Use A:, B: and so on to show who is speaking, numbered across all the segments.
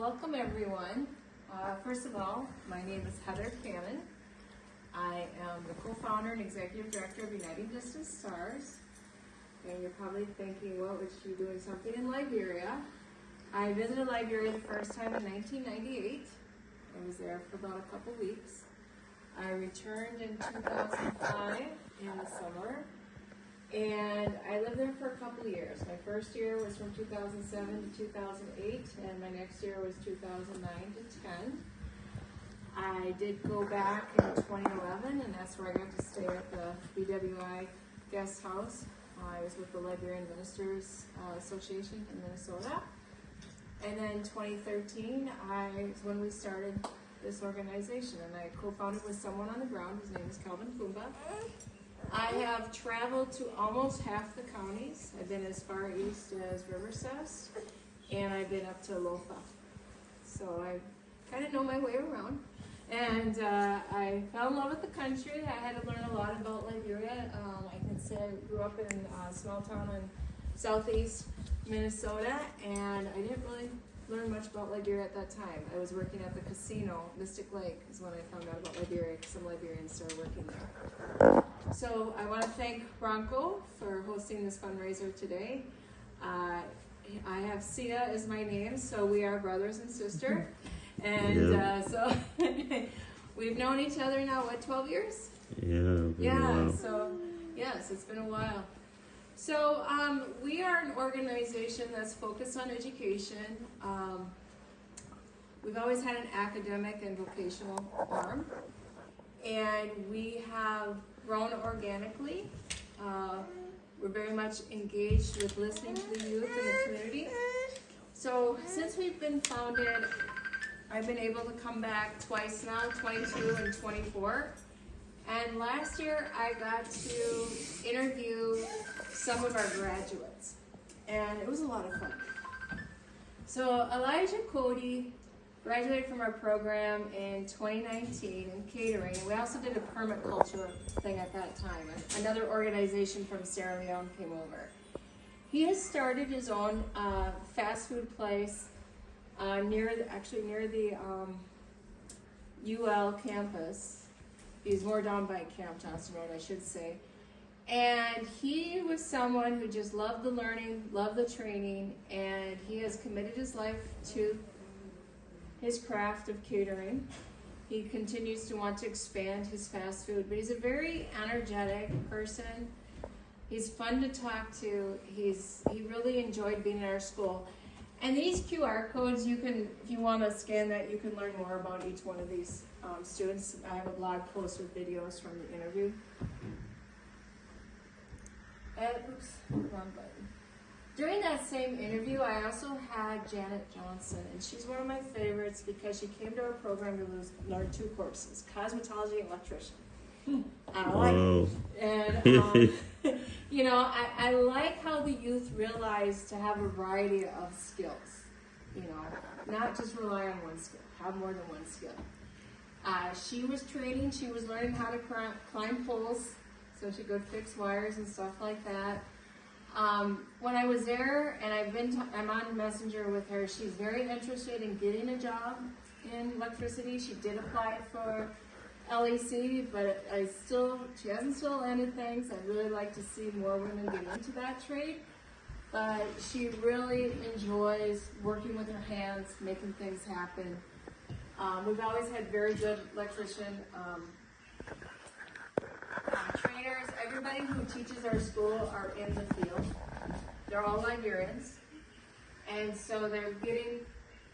A: Welcome everyone. First of all, my name is Heather Cannon. I am the co-founder and executive director of Uniting Distant Stars. And you're probably thinking, well, is she doing something in Liberia? I visited Liberia the first time in 1998. I was there for about a couple weeks. I returned in 2005 in the summer. And I lived there for a couple of years. My first year was from 2007 to 2008, and my next year was 2009 to 10. I did go back in 2011, and that's where I got to stay at the BWI guest house. I was with the Liberian Ministers Association in Minnesota. And then 2013 is when we started this organization, and I co-founded with someone on the ground. His name is Tambah. I have traveled to almost half the counties. I've been as far east as Riversest, and I've been up to Lofa. So I kind of know my way around. And I fell in love with the country. I had to learn a lot about Liberia. I can say I grew up in a small town in southeast Minnesota, and I didn't really learn much about Liberia at that time. I was working at the casino. Mystic Lake is when I found out about Liberia, because some Liberians started working there. So I want to thank Bronco for hosting this fundraiser today. I have Sia as my name, so we are brothers and sisters. And so we've known each other now, what, 12 years?
B: Yeah,
A: so yes, it's been a while. So we are an organization that's focused on education. We've always had an academic and vocational arm, and we have grown organically. We're very much engaged with listening to the youth and the community. So since we've been founded, I've been able to come back twice now, 22 and 24. And last year I got to interview some of our graduates, and it was a lot of fun. So Elijah Cody graduated from our program in 2019 in catering. We also did a permaculture thing at that time. Another organization from Sierra Leone came over. He has started his own fast food place near the UL campus. He's more down by Camp Johnson Road, I should say. And he was someone who just loved the learning, loved the training, and he has committed his life to his craft of catering. He continues to want to expand his fast food, but he's a very energetic person. He's fun to talk to. He really enjoyed being at our school. And these QR codes, you can, if you want to scan that, you can learn more about each one of these students. I have a blog post with videos from the interview. Oops, wrong button. During that same interview, I also had Janet Johnson, and she's one of my favorites because she came to our program to learn two courses, cosmetology and electrician. I like it. And, you know, I like how the youth realize to have a variety of skills, you know, not just rely on one skill, have more than one skill. She was training, she was learning how to climb poles, so she could fix wires and stuff like that. When I was there, and I'm on Messenger with her, she's very interested in getting a job in electricity. She did apply for LEC, but she hasn't still landed things. I'd really like to see more women get into that trade. But she really enjoys working with her hands, making things happen. We've always had very good electrician trainers. Everybody who teaches our school are in the field. They're all Liberians, and so they're getting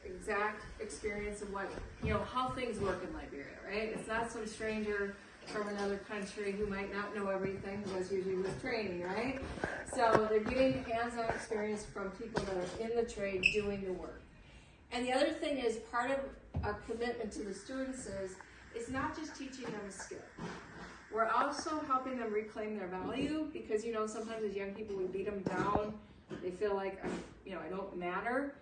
A: exact experience of what, you know, how things work in Liberia, right? It's not some stranger from another country who might not know everything, who was usually with training, right? So they're getting hands-on experience from people that are in the trade doing the work. And the other thing is, part of our commitment to the students is, it's not just teaching them a skill. We're also helping them reclaim their value, because, you know, sometimes as young people, we beat them down. They feel like, I don't matter.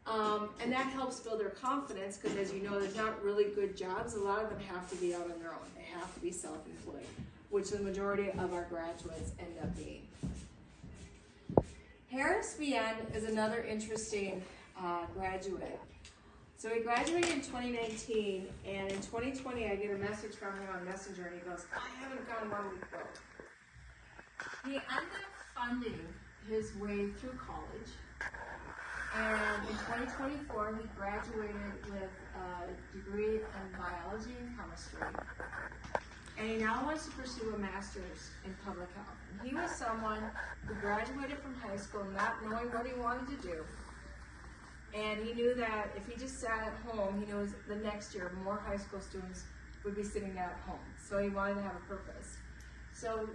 A: And that helps build their confidence, because as you know, there's not really good jobs. A lot of them have to be out on their own. They have to be self-employed, which the majority of our graduates end up being. Harris BN is another interesting graduate. So he graduated in 2019, and in 2020 I get a message from him on Messenger, and he goes, I haven't gone 1 week though. He ended up funding his way through college, and in 2024 he graduated with a degree in biology and chemistry, and he now wants to pursue a master's in public health. And he was someone who graduated from high school not knowing what he wanted to do. And he knew that if he just sat at home, he knows the next year more high school students would be sitting at home. So he wanted to have a purpose. So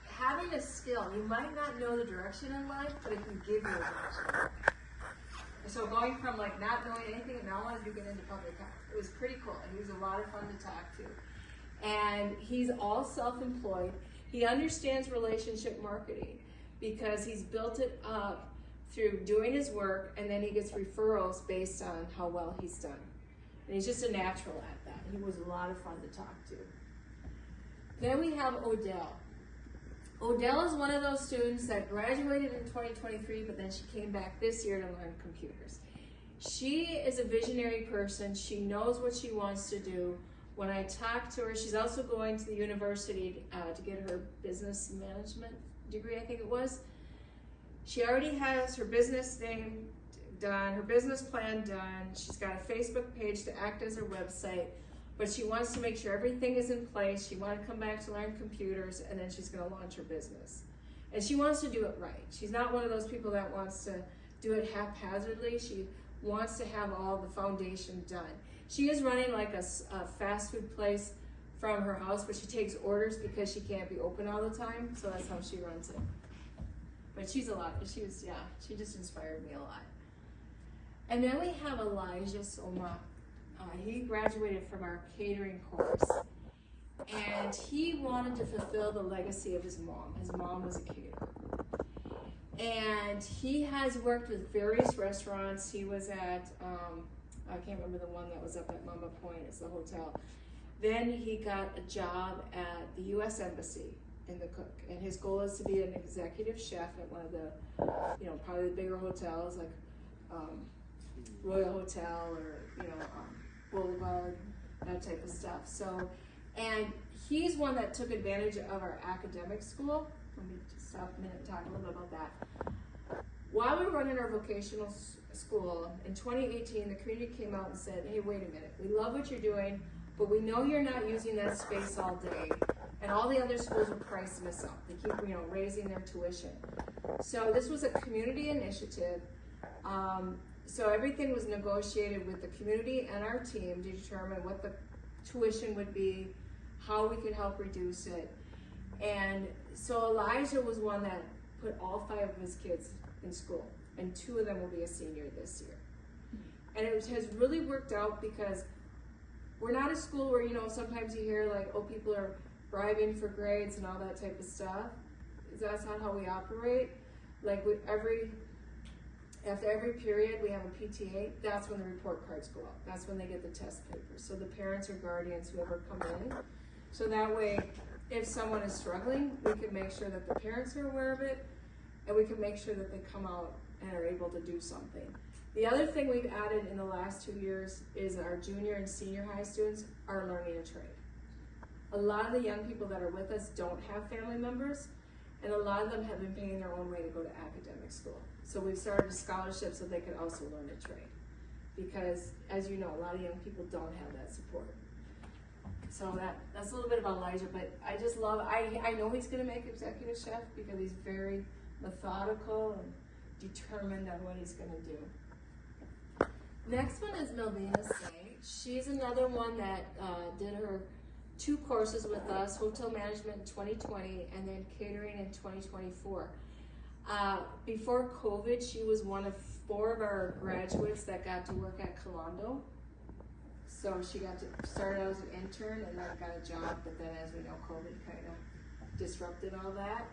A: having a skill, you might not know the direction in life, but it can give you a direction. So going from like not knowing anything and now wanting to get into public health, it was pretty cool. And he was a lot of fun to talk to. And he's all self-employed. He understands relationship marketing because he's built it up through doing his work, and then he gets referrals based on how well he's done. And he's just a natural at that. He was a lot of fun to talk to. Then we have Odell. Odell is one of those students that graduated in 2023, but then she came back this year to learn computers. She is a visionary person. She knows what she wants to do. When I talked to her, she's also going to the university to get her business management degree, I think it was. She already has her business name done, her business plan done. She's got a Facebook page to act as her website, but she wants to make sure everything is in place. She wants to come back to learn computers, and then she's going to launch her business. And she wants to do it right. She's not one of those people that wants to do it haphazardly. She wants to have all the foundation done. She is running like a fast food place from her house, but she takes orders because she can't be open all the time, so that's how she runs it. But she's a lot, she just inspired me a lot. And then we have Elijah Soma. He graduated from our catering course, and he wanted to fulfill the legacy of his mom. His mom was a caterer. And he has worked with various restaurants. He was at, I can't remember the one that was up at Mama Point, it's the hotel. Then he got a job at the U.S. Embassy in the cook, and his goal is to be an executive chef at one of the, probably the bigger hotels like Royal Hotel or Boulevard, that type of stuff. So, and he's one that took advantage of our academic school. Let me just stop a minute and talk a little bit about that. While we were running our vocational school in 2018, the community came out and said, "Hey, wait a minute. We love what you're doing, but we know you're not using that space all day." And all the other schools are pricing this up. They keep, raising their tuition. So this was a community initiative. So everything was negotiated with the community and our team to determine what the tuition would be, how we could help reduce it. And so Elijah was one that put all 5 of his kids in school, and 2 of them will be a senior this year. And it has really worked out because we're not a school where, sometimes you hear like, oh, people are bribing for grades and all that type of stuff. That's not how we operate. Like after every period we have a PTA, that's when the report cards go out. That's when they get the test papers. So the parents or guardians, whoever come in, so that way if someone is struggling, we can make sure that the parents are aware of it, and we can make sure that they come out and are able to do something. The other thing we've added in the last 2 years is our junior and senior high students are learning a trade. A lot of the young people that are with us don't have family members, and a lot of them have been paying their own way to go to academic school. So we've started a scholarship so they could also learn a trade. Because, as you know, a lot of young people don't have that support. So that's a little bit about Elijah, but I just love, I know he's gonna make executive chef because he's very methodical and determined on what he's gonna do. Next one is Melvina Say. She's another one that did her 2 courses with us, hotel management in 2020 and then catering in 2024. Before COVID, she was one of 4 of our graduates that got to work at Colondo. So she got to start out as an intern and then got a job, but then as we know, COVID kind of disrupted all that.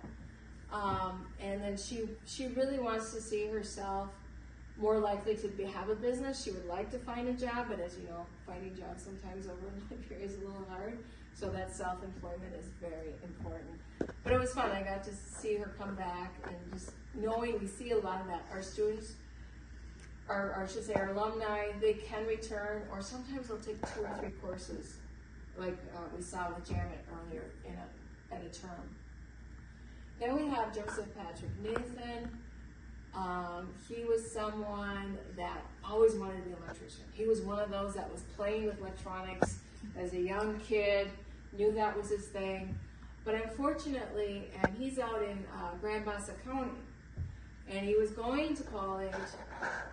A: And then she really wants to see herself more likely to have a business. She would like to find a job, but as you know, finding jobs sometimes over in Liberia is a little hard. So that self-employment is very important. But it was fun. I got to see her come back, and just knowing we see a lot of that. Our students or I should say our alumni, they can return, or sometimes they'll take 2 or 3 courses, like we saw with Janet earlier at a term. Then we have Joseph Patrick Nathan. He was someone that always wanted to be an electrician. He was one of those that was playing with electronics as a young kid, knew that was his thing. But unfortunately, and he's out in Grand Bassa County, and he was going to college,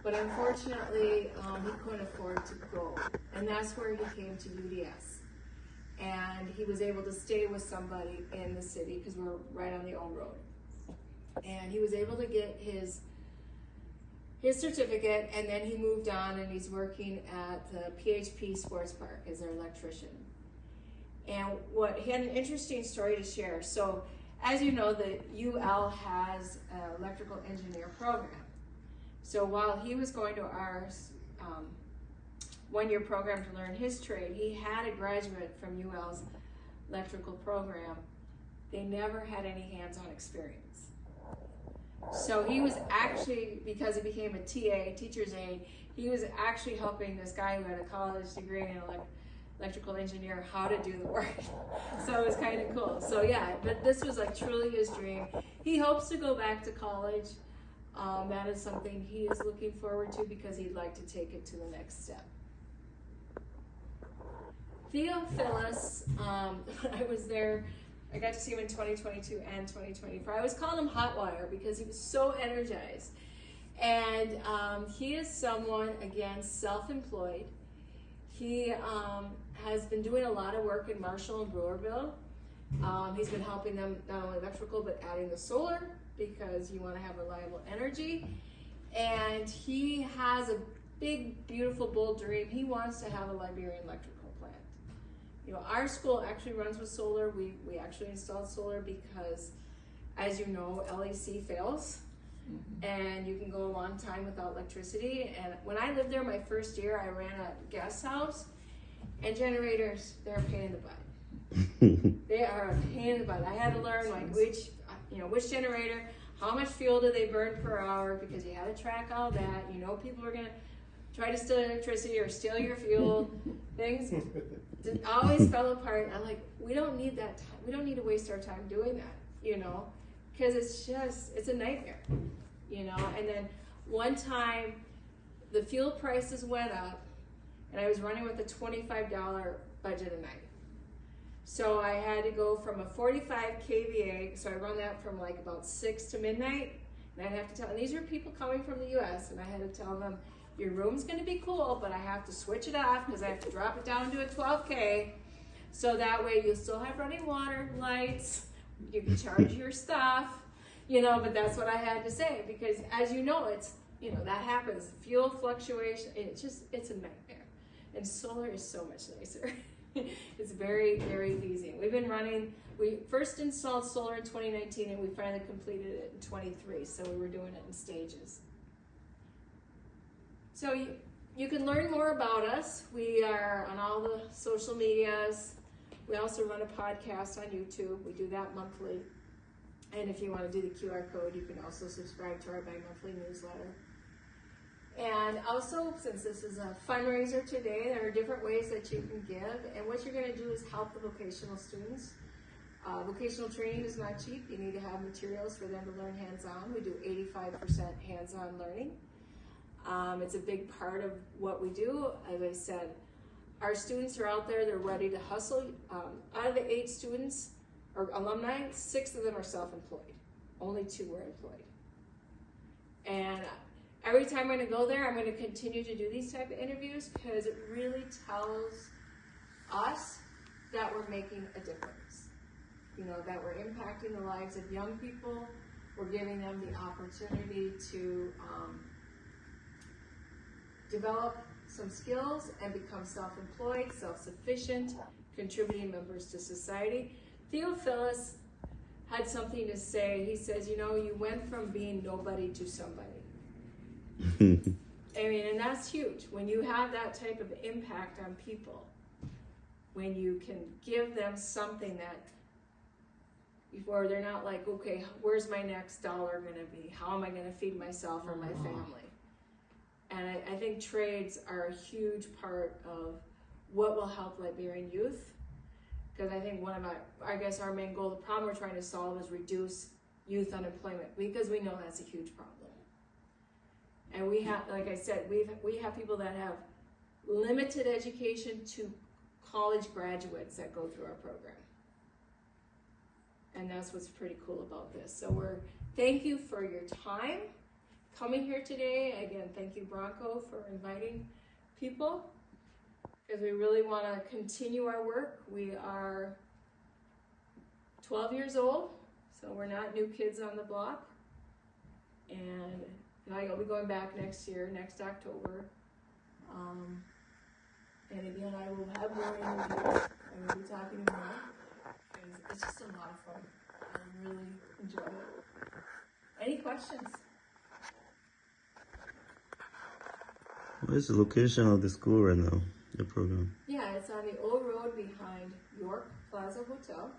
A: but unfortunately, he couldn't afford to go. And that's where he came to UDS. And he was able to stay with somebody in the city because we're right on the old road. And he was able to get his certificate, and then he moved on, and he's working at the PHP Sports Park as their electrician. And he had an interesting story to share. So, as you know, the UL has an electrical engineer program. So while he was going to our one-year program to learn his trade, he had a graduate from UL's electrical program. They never had any hands-on experience. So he was actually, because he became a TA, teacher's aide, he was actually helping this guy who had a college degree in electrical engineer how to do the work. So it was kind of cool. So yeah, but this was like truly his dream. He hopes to go back to college. That is something he is looking forward to because he'd like to take it to the next step. Theo Phyllis, I was there, I got to see him in 2022 and 2024. I always called him Hotwire because he was so energized. And he is someone, again, self-employed. He has been doing a lot of work in Marshall and Brewerville. He's been helping them not only electrical, but adding the solar because you want to have reliable energy. And he has a big, beautiful, bold dream. He wants to have a LIberia electrical plant. You know, our school actually runs with solar. We actually installed solar because, as you know, LEC fails. And you can go a long time without electricity. And when I lived there my first year, I ran a guest house, and generators, they're a pain in the butt. They are a pain in the butt. I had to learn like which generator, how much fuel do they burn per hour, because you had to track all that. You know, people are gonna try to steal electricity or steal your fuel. Things always fell apart. I'm like, we don't need that time. We don't need to waste our time doing that, you know, because it's a nightmare, you know. And then one time the fuel prices went up, and I was running with a $25 budget a night. So I had to go from a 45 kVA, so I run that from like about 6 to midnight, and I'd have to tell, and these are people coming from the US, and I had to tell them, your room's gonna be cool, but I have to switch it off because I have to drop it down to a 12K, so that way you'll still have running water, lights, you can charge your stuff, you know, but that's what I had to say, because as you know, it's, you know, that happens, fuel fluctuation, it's a nightmare. And solar is so much nicer. It's very, very easy. We've been running, we first installed solar in 2019 and we finally completed it in 23, so we were doing it in stages. So you can learn more about us. We are on all the social medias. We also run a podcast on YouTube. We do that monthly. And if you want to do the QR code, you can also subscribe to our bi-monthly newsletter. And also, since this is a fundraiser today, there are different ways that you can give. And what you're going to do is help the vocational students. Vocational training is not cheap. You need to have materials for them to learn hands-on. We do 85% hands-on learning. It's a big part of what we do. As I said, our students are out there, they're ready to hustle. Out of the 8 students, or alumni, 6 of them are self-employed. Only 2 were employed. And every time I'm going to go there, I'm going to continue to do these type of interviews because it really tells us that we're making a difference. You know, that we're impacting the lives of young people. We're giving them the opportunity to develop some skills and become self-employed, self-sufficient, contributing members to society. Theophilus had something to say. He says, you know, you went from being nobody to somebody. I mean, and that's huge. When you have that type of impact on people, when you can give them something that, before they're not like, okay, where's my next dollar going to be? How am I going to feed myself or my family? And I think trades are a huge part of what will help Liberian youth. Because I think our main goal, the problem we're trying to solve is reduce youth unemployment, because we know that's a huge problem. And we have, like I said, we have people that have limited education to college graduates that go through our program. And that's what's pretty cool about this. So thank you for your time coming here today. Again, thank you, Bronco, for inviting people, because we really want to continue our work. We are 12 years old, so we're not new kids on the block. And I'll be going back next October. And again, I will have more interviews. I will be talking more. It's just a lot of fun. I really enjoy it. Any questions?
B: What is the location of the school right now, the program?
A: Yeah, it's on the old road behind York Plaza Hotel.